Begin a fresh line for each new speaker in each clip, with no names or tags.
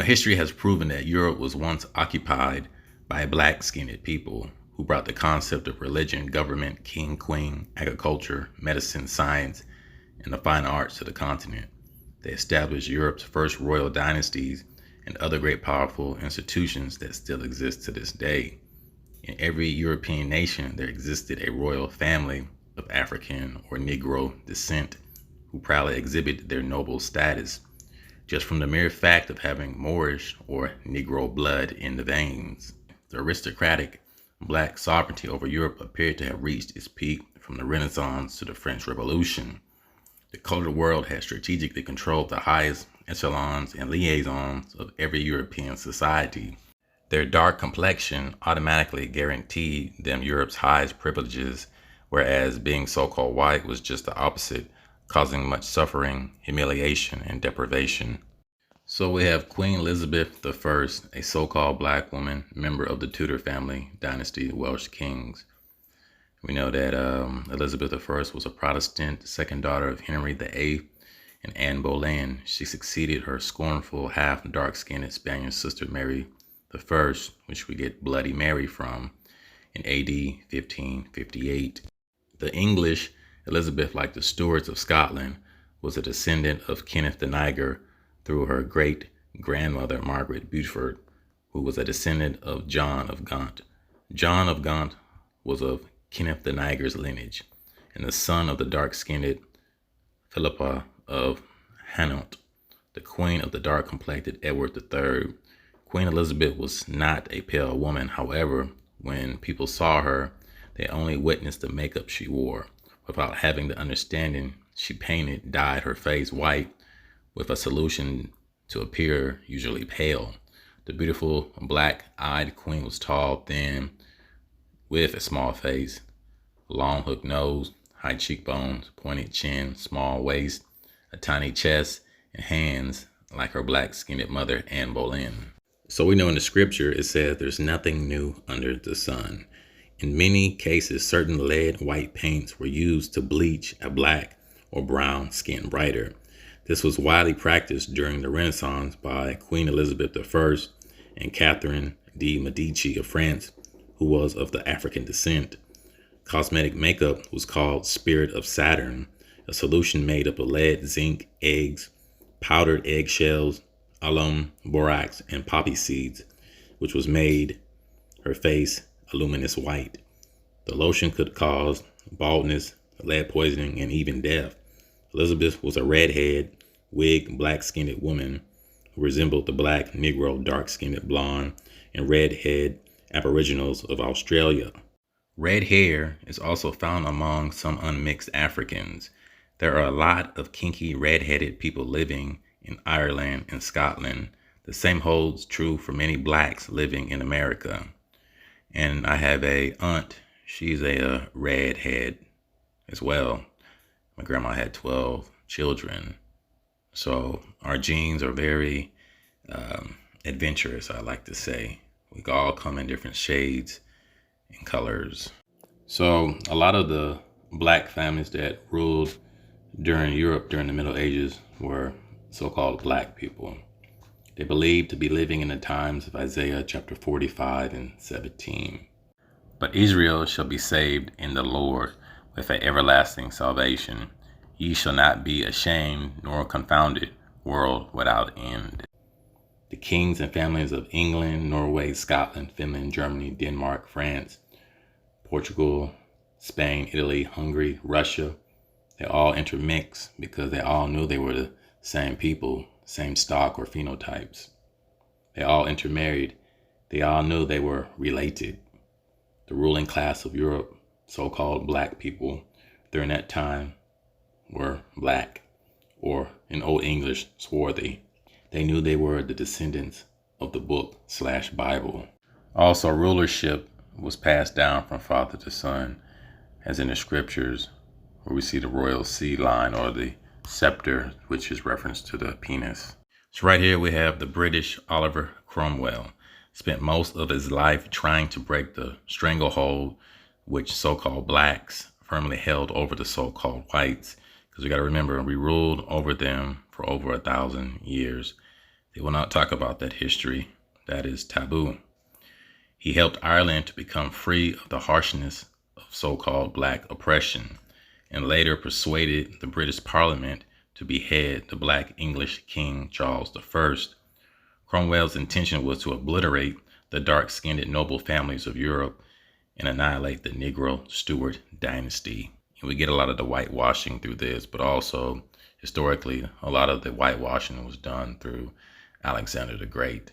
history has proven that Europe was once occupied by black-skinned people who brought the concept of religion, government, king, queen, agriculture, medicine, science, and the fine arts to the continent. They established Europe's first royal dynasties and other great powerful institutions that still exist to this day. In every European nation, there existed a royal family of African or Negro descent who proudly exhibited their noble status, just from the mere fact of having Moorish or Negro blood in the veins. The aristocratic black sovereignty over Europe appeared to have reached its peak from the Renaissance to the French Revolution. The colored world had strategically controlled the highest echelons and liaisons of every European society. Their dark complexion automatically guaranteed them Europe's highest privileges, whereas being so-called white was just the opposite, causing much suffering, humiliation, and deprivation. So we have Queen Elizabeth I, a so-called black woman, member of the Tudor family dynasty, Welsh kings. We know that Elizabeth I was a Protestant, second daughter of Henry VIII and Anne Boleyn. She succeeded her scornful, half dark-skinned Spanish sister Mary I, which we get Bloody Mary from, in AD 1558. The English Elizabeth, like the Stuarts of Scotland, was a descendant of Kenneth the Niger through her great-grandmother Margaret Beaufort, who was a descendant of John of Gaunt. John of Gaunt was of Kenneth the Niger's lineage, and the son of the dark-skinned Philippa of Hainault, the queen of the dark-complected Edward III. Queen Elizabeth was not a pale woman. However, when people saw her, they only witnessed the makeup she wore. Without having the understanding, she dyed her face white with a solution to appear usually pale. The beautiful black-eyed queen was tall, thin, with a small face, long hook nose, high cheekbones, pointed chin, small waist, a tiny chest, and hands like her black-skinned mother, Anne Boleyn. So we know in the scripture it says there's nothing new under the sun. In many cases, certain lead white paints were used to bleach a black or brown skin brighter. This was widely practiced during the Renaissance by Queen Elizabeth I and Catherine de' Medici of France, who was of the African descent. Cosmetic makeup was called Spirit of Saturn, a solution made up of lead, zinc, eggs, powdered eggshells, alum, borax, and poppy seeds, which was made her face a luminous white. The lotion could cause baldness, lead poisoning, and even death. Elizabeth was a redhead, wig, black-skinned woman who resembled the black, Negro, dark-skinned blonde, and redhead aboriginals of Australia. Red hair is also found among some unmixed Africans. There are a lot of kinky red-headed people living in Ireland and Scotland. The same holds true for many blacks living in America. And I have a aunt, she's a redhead as well. My grandma had 12 children. So our genes are very adventurous, I like to say. We all come in different shades and colors. So a lot of the black families that ruled during Europe during the Middle Ages were so-called black people. They believed to be living in the times of Isaiah chapter 45 and 17. But Israel shall be saved in the Lord with an everlasting salvation. Ye shall not be ashamed nor confounded, world without end. The kings and families of England, Norway, Scotland, Finland, Germany, Denmark, France, Portugal, Spain, Italy, Hungary, Russia, they all intermixed because they all knew they were the same people, same stock or phenotypes. They all intermarried. They all knew they were related. The ruling class of Europe, so-called black people, during that time were black, or in Old English, swarthy. They knew they were the descendants of the book/Bible. Also, rulership was passed down from father to son, as in the scriptures, where we see the royal seed line or the scepter, which is reference to the penis. So right here we have the British Oliver Cromwell. Spent most of his life trying to break the stranglehold which so-called blacks firmly held over the so-called whites. Because we got to remember, we ruled over them for over 1,000 years. They will not talk about that history. That is taboo. He helped Ireland to become free of the harshness of so-called black oppression, and later persuaded the British Parliament to behead the black English King Charles I. Cromwell's intention was to obliterate the dark-skinned noble families of Europe and annihilate the Negro Stuart dynasty. And we get a lot of the whitewashing through this, but also historically, a lot of the whitewashing was done through Alexander the Great,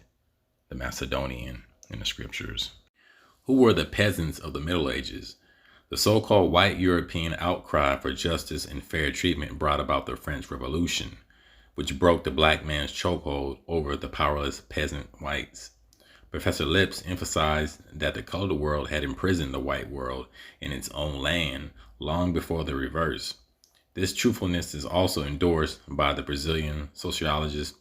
the Macedonian, in the scriptures. Who were the peasants of the Middle Ages? The so-called white European outcry for justice and fair treatment brought about the French Revolution, which broke the black man's chokehold over the powerless peasant whites. Professor Lips emphasized that the colored world had imprisoned the white world in its own land long before the reverse. This truthfulness is also endorsed by the Brazilian sociologist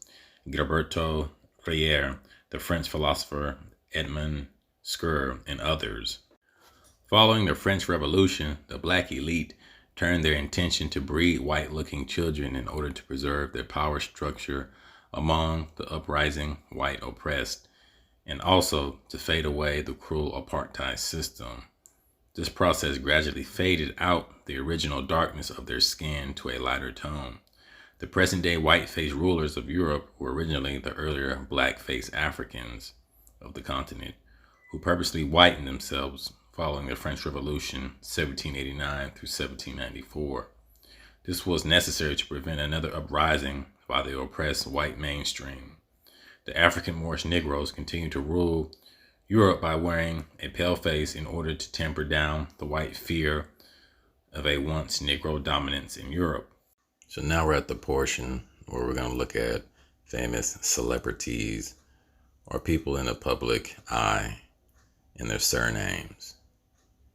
Gilberto Freire, the French philosopher Edmond Squer, and others. Following the French Revolution, the black elite turned their attention to breed white-looking children in order to preserve their power structure among the uprising white oppressed, and also to fade away the cruel apartheid system. This process gradually faded out the original darkness of their skin to a lighter tone. The present-day white-faced rulers of Europe were originally the earlier black-faced Africans of the continent, who purposely whitened themselves following the French Revolution, 1789 through 1794. This was necessary to prevent another uprising by the oppressed white mainstream. The African Moorish Negroes continued to rule Europe by wearing a pale face in order to temper down the white fear of a once Negro dominance in Europe. So now we're at the portion where we're going to look at famous celebrities or people in the public eye and their surnames.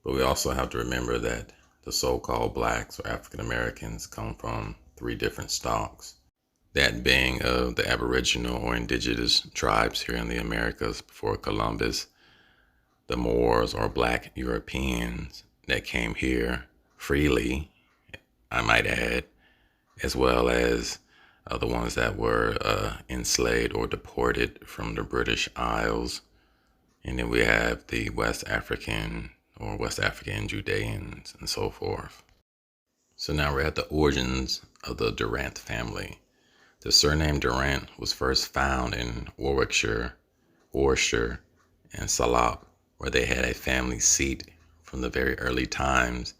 But we also have to remember that the so-called blacks or African Americans come from 3 different stocks. That being of the Aboriginal or indigenous tribes here in the Americas before Columbus, the Moors or black Europeans that came here freely, I might add, as well as the ones that were enslaved or deported from the British Isles. And then we have the West African or West African Judeans and so forth. So now we're at the origins of the Durant family. The surname Durant was first found in Warwickshire, Worcestershire, and Salop, where they had a family seat from the very early times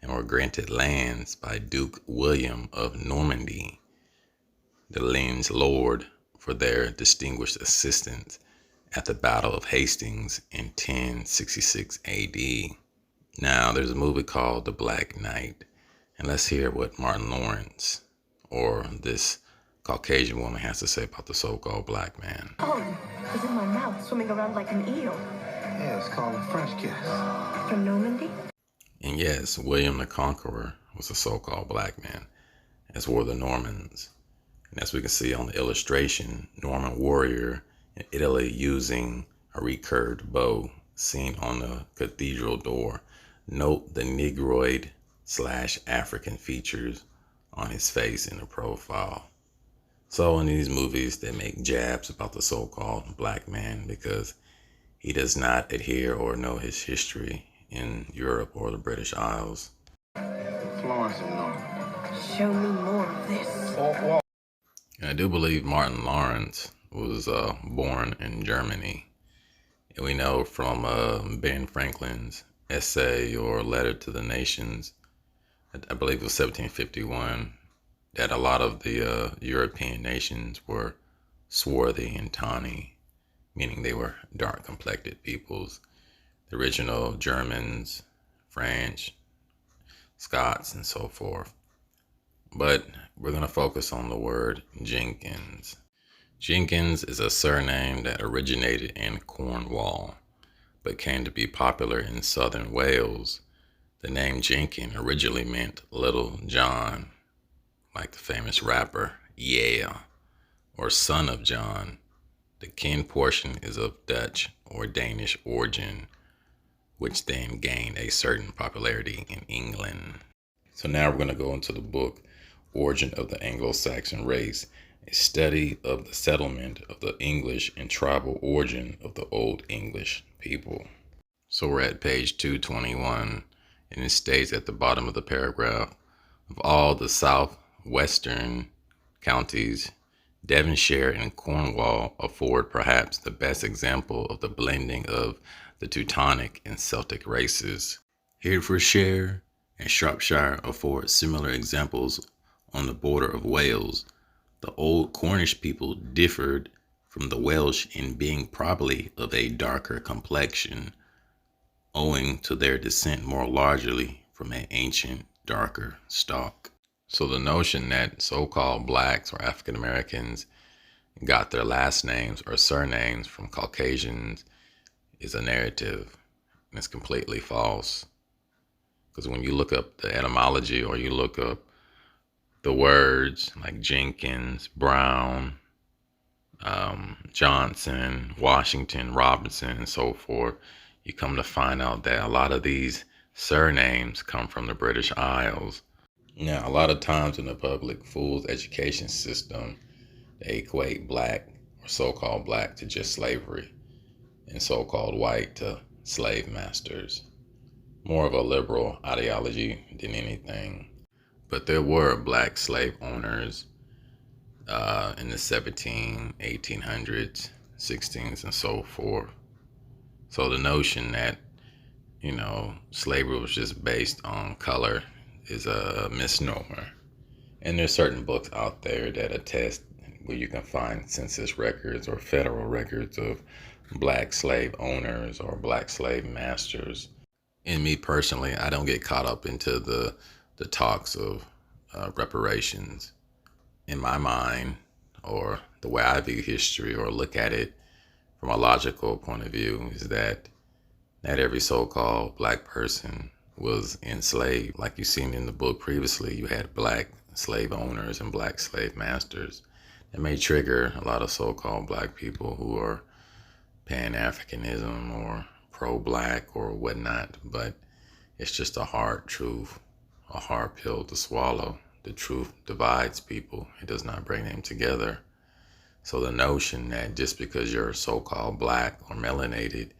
and were granted lands by Duke William of Normandy, the liege lord, for their distinguished assistance at the Battle of Hastings in 1066 AD. Now, there's a movie called The Black Knight, and let's hear what Martin Lawrence, or this Caucasian woman, has to say about the so-called black man.
Oh, it's in my mouth, swimming around like an eel.
Yeah, it's called a French kiss.
From Normandy?
And yes, William the Conqueror was a so-called black man, as were the Normans. And as we can see on the illustration, Norman warrior in Italy using a recurved bow seen on the cathedral door. Note the Negroid / African features on his face in the profile. So in these movies, they make jabs about the so-called black man because he does not adhere or know his history in Europe or the British Isles.
Florence and Norman.
Show me more of this.
And I do believe Martin Lawrence was born in Germany. And we know from Ben Franklin's essay or letter to the nations, I believe it was 1751, that a lot of the European nations were swarthy and tawny, meaning they were dark complected peoples. The original Germans, French, Scots, and so forth. But we're going to focus on the word Jenkins. Jenkins is a surname that originated in Cornwall, but came to be popular in southern Wales. The name Jenkin originally meant Little John, like the famous rapper, Yeah, or Son of John. The kin portion is of Dutch or Danish origin, which then gained a certain popularity in England. So now we're going to go into the book, Origin of the Anglo-Saxon Race, a study of the settlement of the English and tribal origin of the Old English people. So we're at page 221, and it states at the bottom of the paragraph, of all the southwestern counties, Devonshire and Cornwall afford perhaps the best example of the blending of the Teutonic and Celtic races. Herefordshire and Shropshire afford similar examples on the border of Wales. The old Cornish people differed from the Welsh in being probably of a darker complexion, owing to their descent more largely from an ancient darker stock. So the notion that so-called blacks or African Americans got their last names or surnames from Caucasians is a narrative, and it's completely false. Because when you look up the etymology or you look up the words like Jenkins, Brown, Johnson, Washington, Robinson, and so forth, you come to find out that a lot of these surnames come from the British Isles. Now, a lot of times in the public fool's education system, they equate black or so-called black to just slavery and so-called white to slave masters. More of a liberal ideology than anything. But there were black slave owners in the 1800s, 16s, and so forth. So the notion that, slavery was just based on color is a misnomer. And there's certain books out there that attest where you can find census records or federal records of black slave owners or black slave masters. And me personally, I don't get caught up into the talks of reparations. In my mind, or the way I view history or look at it from a logical point of view, is that not every so-called black person was enslaved. Like you've seen in the book previously, you had black slave owners and black slave masters. That may trigger a lot of so-called black people who are Pan-Africanism or pro-black or whatnot, but it's just a hard truth, a hard pill to swallow. The truth divides people. It does not bring them together. So the notion that just because you're so-called black or melanated,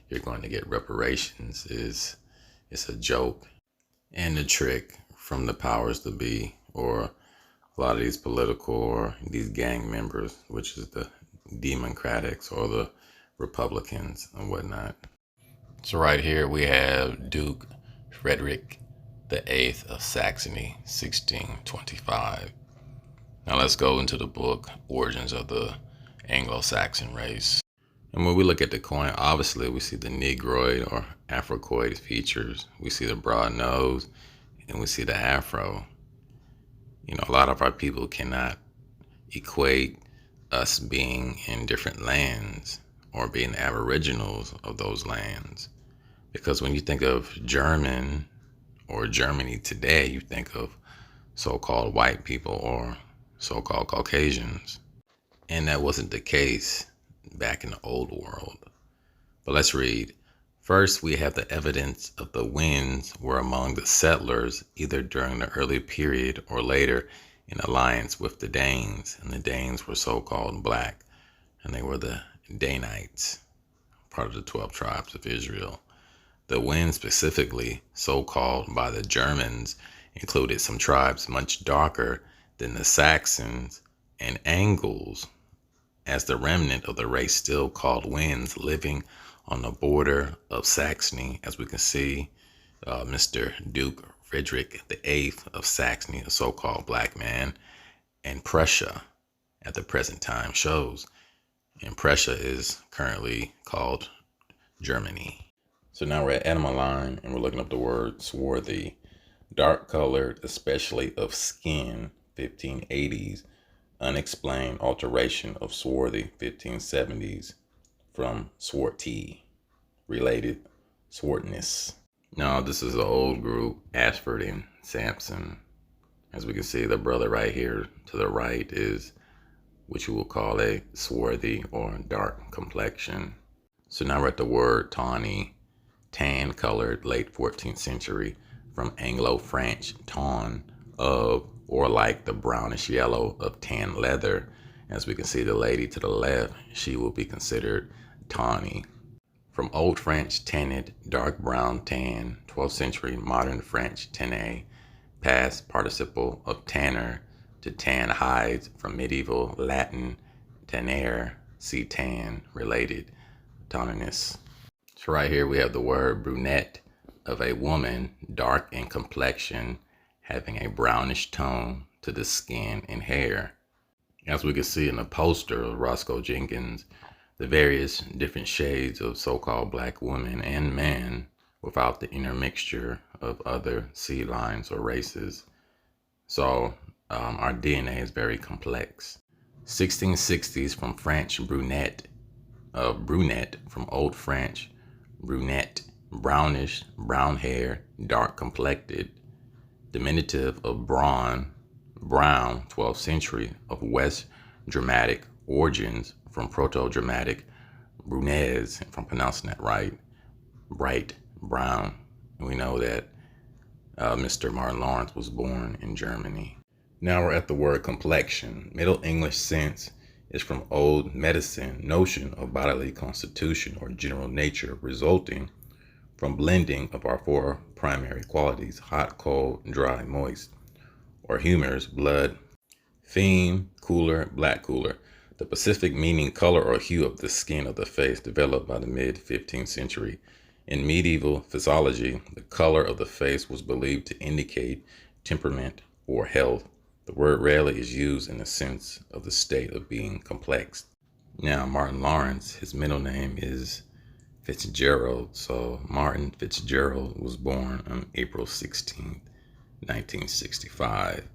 you're going to get reparations it's a joke and a trick from the powers to be, or a lot of these political or these gang members, which is the Democrats or the Republicans and whatnot. So right here we have Duke Frederick the Eighth of Saxony, 1625. Now let's go into the book, Origins of the Anglo-Saxon Race. And when we look at the coin, obviously we see the Negroid or Afrocoid features. We see the broad nose and we see the afro. A lot of our people cannot equate us being in different lands or being aboriginals of those lands. Because when you think of German or Germany today, you think of so-called white people or so-called Caucasians. And that wasn't the case back in the old world. But let's read. First, we have the evidence of the Wends were among the settlers either during the early period or later in alliance with the Danes. And the Danes were so-called black, and they were the Danites, part of the 12 tribes of Israel. The Wends, specifically so-called by the Germans, included some tribes much darker than the Saxons and Angles, as the remnant of the race still called Wends living on the border of Saxony. As we can see, Mr. Duke Frederick the Eighth of Saxony, a so-called black man, and Prussia at the present time shows. And Prussia is currently called Germany. So now we're at etymology and we're looking up the word swarthy. Dark colored, especially of skin, 1580s. Unexplained alteration of swarthy, 1570s. From Swarthy, related swartness. Now this is the old group, Ashford and Sampson. As we can see, the brother right here to the right is what you will call a swarthy or dark complexion. So now we're at the word tawny, tan colored, late 14th century, from Anglo-French tan, of or like the brownish yellow of tan leather, As we can see, the lady to the left, she will be considered tawny. From Old French tanned, dark brown tan, 12th century modern French tanné, past participle of tanner to tan hides, from medieval Latin tannere, see tan, related, tawniness. So right here we have the word brunette, of a woman dark in complexion, having a brownish tone to the skin and hair. As we can see in the poster of Roscoe Jenkins, the various different shades of so-called black women and men without the intermixture of other seed lines or races. So our DNA is very complex. 1660s from French brunette, brunette from Old French brunette, brownish, brown hair, dark complected, diminutive of brown, 12th century, of West Dramatic origins from Proto-Dramatic brunez, if I'm pronouncing that right, bright brown. And we know that Mr. Martin Lawrence was born in Germany. Now we're at the word complexion. Middle English sense is from Old Medicine, notion of bodily constitution or general nature, resulting from blending of our four primary qualities: hot, cold, dry, moist, or humors, blood, theme, cooler, black cooler. The specific meaning, color or hue of the skin of the face, developed by the mid-15th century. In medieval physiology, the color of the face was believed to indicate temperament or health. The word rarely is used in the sense of the state of being complex. Now, Martin Lawrence, his middle name is Fitzgerald. So Martin Fitzgerald was born on April 16th, 1965.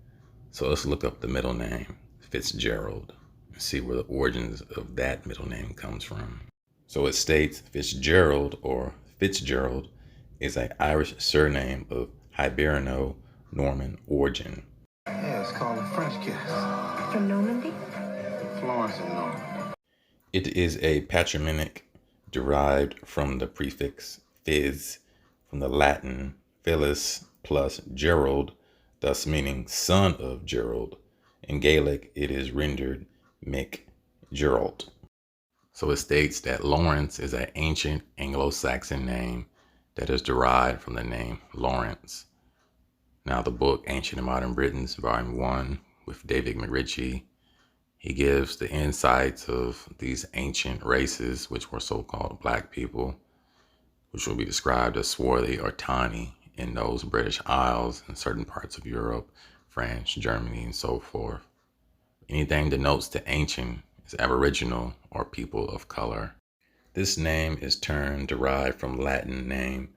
So let's look up the middle name, Fitzgerald, and see where the origins of that middle name comes from. So it states Fitzgerald or Fitzgerald is an Irish surname of Hiberno-Norman origin.
Yeah, it's called a French kiss.
From Normandy?
Florence and Normandy.
It is a patronymic derived from the prefix "phys," from the Latin "philus" plus Gerald, thus meaning son of Gerald. In Gaelic, it is rendered Mick Gerald. So it states that Lawrence is an ancient Anglo-Saxon name that is derived from the name Lawrence. Now the book Ancient and Modern Britons, Volume 1, with David McRitchie, he gives the insights of these ancient races, which were so-called black people, which will be described as swarthy or tawny in those British Isles and certain parts of Europe, France, Germany, and so forth. Anything denotes to ancient is aboriginal or people of color. This name is termed derived from Latin name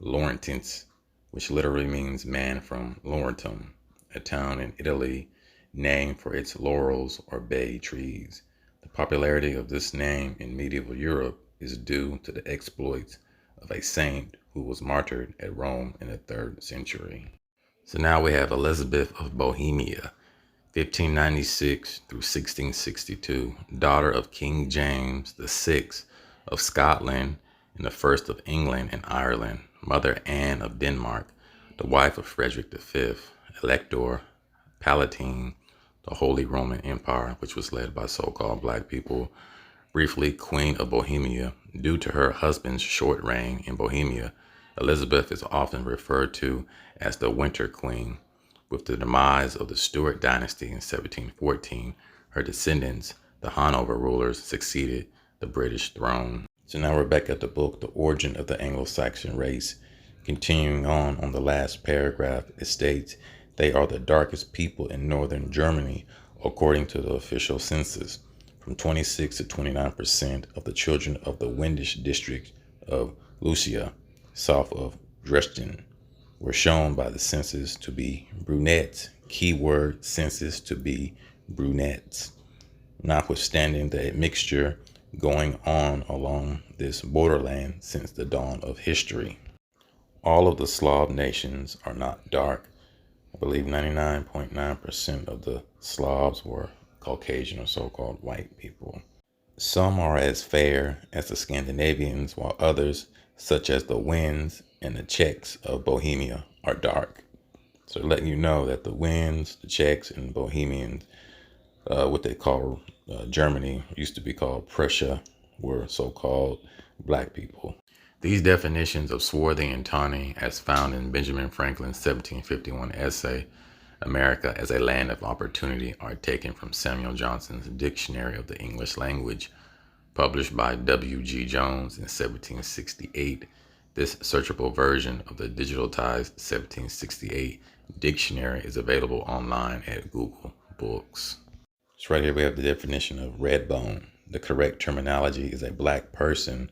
Laurentinus, which literally means man from Laurentum, a town in Italy named for its laurels or bay trees. The popularity of this name in medieval Europe is due to the exploits of a saint who was martyred at Rome in the 3rd century. So now we have Elizabeth of Bohemia, 1596 through 1662, daughter of King James VI of Scotland and the first of England and Ireland, Mother Anne of Denmark, the wife of Frederick V, Elector Palatine, the Holy Roman Empire, which was led by so-called black people, briefly Queen of Bohemia. Due to her husband's short reign in Bohemia, Elizabeth is often referred to as the Winter Queen. With the demise of the Stuart dynasty in 1714, her descendants, the Hanover rulers, succeeded the British throne. So now we're back at the book, The Origin of the Anglo-Saxon Race. Continuing on the last paragraph, it states, they are the darkest people in northern Germany, according to the official census. From 26 to 29% of the children of the Wendish district of Lucia, south of Dresden, were shown by the census to be brunettes. Keyword census to be brunettes. Notwithstanding the mixture going on along this borderland since the dawn of history. All of the Slav nations are not dark. I believe 99.9% of the Slavs were Caucasian or so-called white people. Some are as fair as the Scandinavians, while others, such as the Wends and the Czechs of Bohemia, are dark. So letting you know that the Wends, the Czechs, and Bohemians what they call Germany, used to be called Prussia, were so-called black people. These definitions of swarthy and tawny, as found in Benjamin Franklin's 1751 essay, America as a Land of Opportunity, are taken from Samuel Johnson's Dictionary of the English Language, published by W.G. Jones in 1768. This searchable version of the digitalized 1768 dictionary is available online at Google Books. So right here we have the definition of red bone. The correct terminology is a black person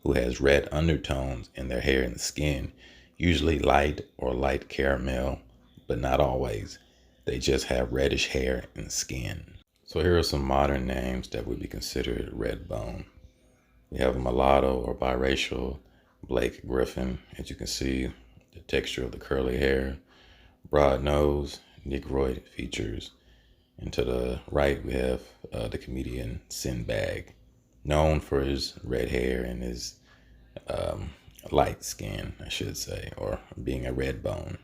who has red undertones in their hair and skin, usually light or light caramel, but not always. They just have reddish hair and skin. So here are some modern names that would be considered red bone. We have mulatto or biracial, Blake Griffin. As you can see, the texture of the curly hair, broad nose, negroid features. And to the right, we have the comedian Sinbad, known for his red hair and his light skin, I should say, or being a red bone.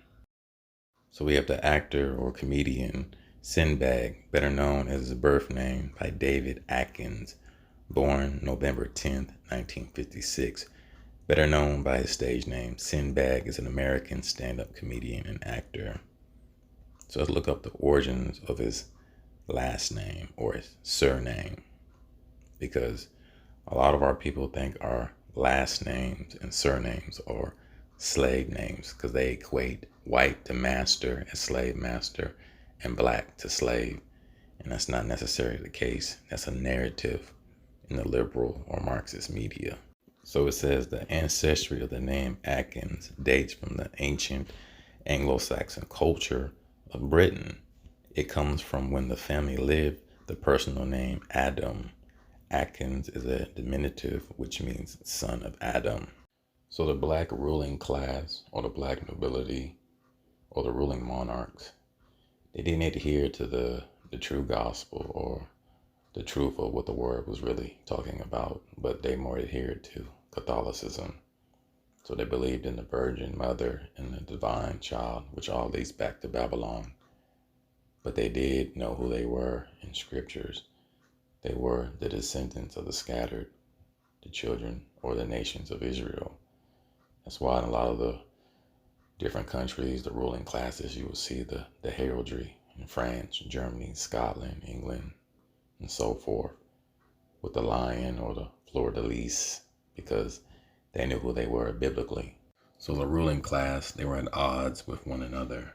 So we have the actor or comedian Sinbad, better known as his birth name by David Atkins, born November 10th, 1956. Better known by his stage name, Sinbad is an American stand-up comedian and actor. So let's look up the origins of his last name or his surname, because a lot of our people think our last names and surnames are slave names because they equate white to master and slave master and black to slave. And that's not necessarily the case. That's a narrative in the liberal or Marxist media. So it says the ancestry of the name Atkins dates from the ancient Anglo-Saxon culture of Britain. It comes from when the family lived the personal name Adam. Atkins is a diminutive, which means son of Adam. So the black ruling class, or the black nobility, or the ruling monarchs, they didn't adhere to the true gospel or the truth of what the word was really talking about, but they more adhered to Catholicism. So they believed in the Virgin Mother and the divine child, which all leads back to Babylon. But they did know who they were in scriptures. They were the descendants of the scattered, the children or the nations of Israel. That's why in a lot of the different countries, the ruling classes, you will see the heraldry in France, Germany, Scotland, England, and so forth, with the lion or the fleur-de-lis, because they knew who they were biblically. So the ruling class, they were at odds with one another.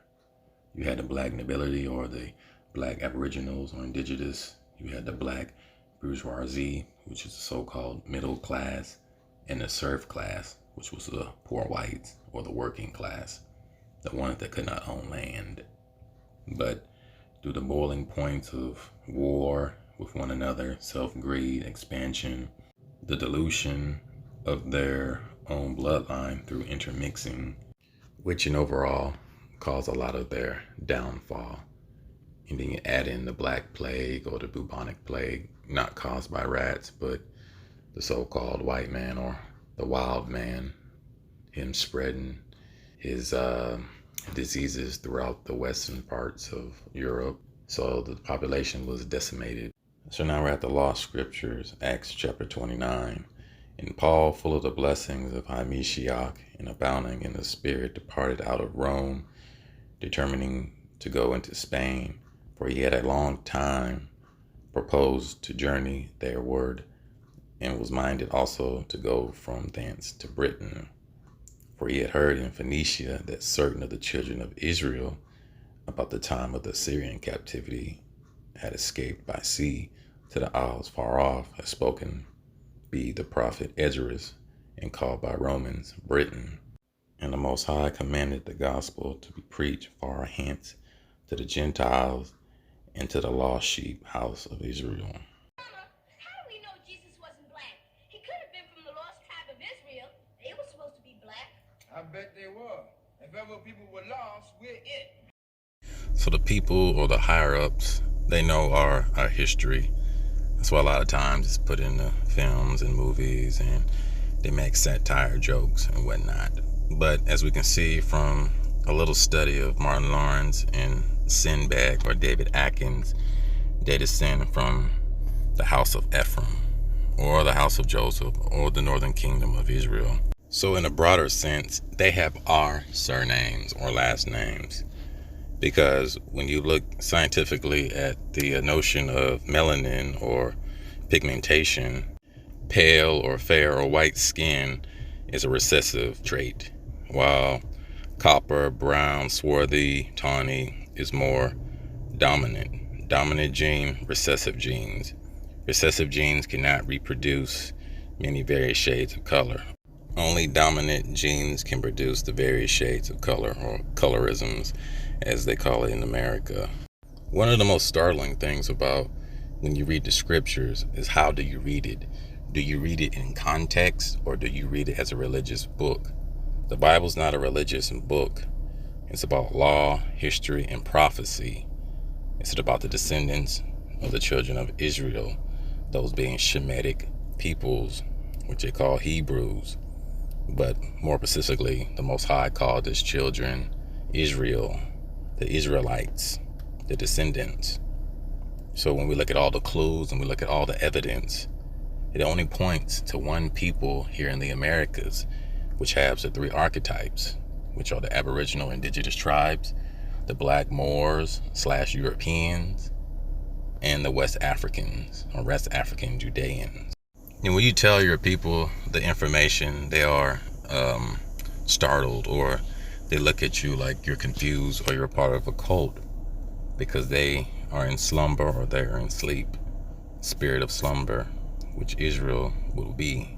You had the black nobility or the black aboriginals or indigenous. You had the black bourgeoisie, which is the so-called middle class, and the serf class, which was the poor whites or the working class, the ones that could not own land. But through the boiling points of war with one another, self-greed, expansion, the dilution of their own bloodline through intermixing, which in overall caused a lot of their downfall. And then you add in the Black Plague or the bubonic plague, not caused by rats, but the so-called white man or the wild man, him spreading his diseases throughout the western parts of Europe. So the population was decimated. So now we're at the Lost Scriptures, Acts chapter 29. And Paul, full of the blessings of high Mashiach and abounding in the Spirit, departed out of Rome, determining to go into Spain, for he had a long time proposed to journey thereward, and was minded also to go from thence to Britain. For he had heard in Phoenicia that certain of the children of Israel, about the time of the Syrian captivity, had escaped by sea to the isles far off, had spoken be the prophet Esdras, and called by Romans Britain. And the Most High commanded the gospel to be preached far hence to the Gentiles and to the lost sheep house of Israel.
How do we know Jesus wasn't black? He could have been from the lost tribe of Israel. They were supposed to be black.
I bet they were. If ever people were lost, we're it.
So the people or the higher ups, they know our history. That's why a lot of times it's put in the films and movies, and they make satire jokes and whatnot. But as we can see from a little study of Martin Lawrence and Sinbad or David Atkins, they descend from the house of Ephraim, or the house of Joseph, or the northern kingdom of Israel. So in a broader sense, they have our surnames or last names. Because when you look scientifically at the notion of melanin or pigmentation, pale or fair or white skin is a recessive trait, while copper, brown, swarthy, tawny is more dominant. Dominant gene, recessive genes. Recessive genes cannot reproduce many various shades of color. Only dominant genes can produce the various shades of color, or colorisms, as they call it in America. One of the most startling things about when you read the scriptures is how do you read it? Do you read it in context, or do you read it as a religious book? The Bible's not a religious book. It's about law, history, and prophecy. It's about the descendants of the children of Israel, those being Shemitic peoples, which they call Hebrews. But more specifically, the Most High called his children Israel, the Israelites, the descendants. So when we look at all the clues and we look at all the evidence, it only points to one people here in the Americas, which has the three archetypes, which are the Aboriginal indigenous tribes, the Black Moors / Europeans, and the West Africans or West African Judeans. And when you tell your people the information, they are startled, or they look at you like you're confused or you're a part of a cult, because they are in slumber or they're in sleep, spirit of slumber, which Israel will be.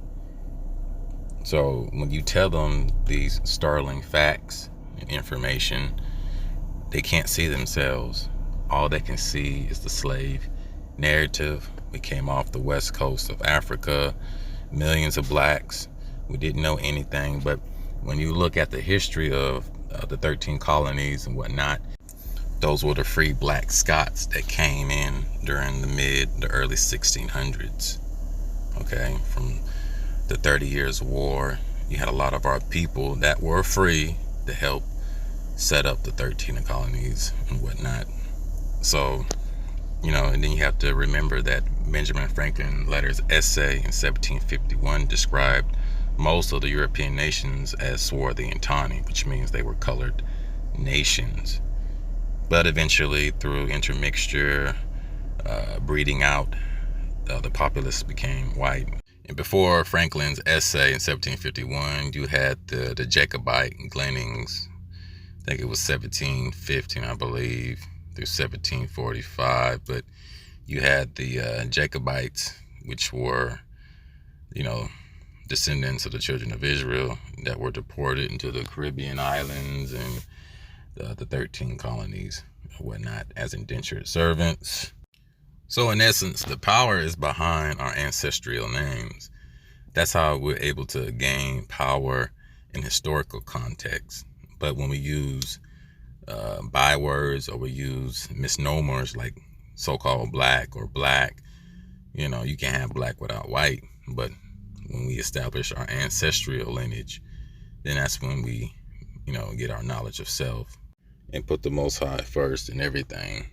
So when you tell them these startling facts and information, they can't see themselves. All they can see is the slave narrative. We came off the west coast of Africa, millions of blacks. We didn't know anything, but when you look at the history of the 13 colonies and whatnot, those were the free black Scots that came in during the early 1600s. Okay, from the 30 Years' War, you had a lot of our people that were free to help set up the 13 colonies and whatnot. So, and then you have to remember that Benjamin Franklin Letter's essay in 1751 described most of the European nations as swarthy and tawny, which means they were colored nations. But eventually, through intermixture, breeding out, the populace became white. And before Franklin's essay in 1751, you had the Jacobite gleanings. I think it was 1715, I believe, through 1745. But you had the Jacobites, which were, descendants of the children of Israel that were deported into the Caribbean islands and the 13 colonies and whatnot as indentured servants. So in essence, the power is behind our ancestral names. That's how we're able to gain power in historical context. But when we use bywords, or we use misnomers like so-called black or black, you can't have black without white. But when we establish our ancestral lineage, then that's when we, get our knowledge of self and put the Most High first in everything.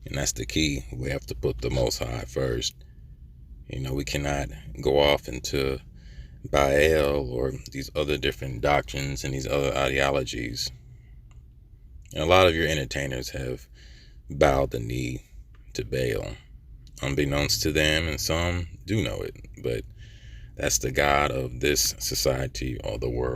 And that's the key. We have to put the Most High first. We cannot go off into Baal or these other different doctrines and these other ideologies. And a lot of your entertainers have bowed the knee to Baal, unbeknownst to them, and some do know it. But that's the God of this society or the world.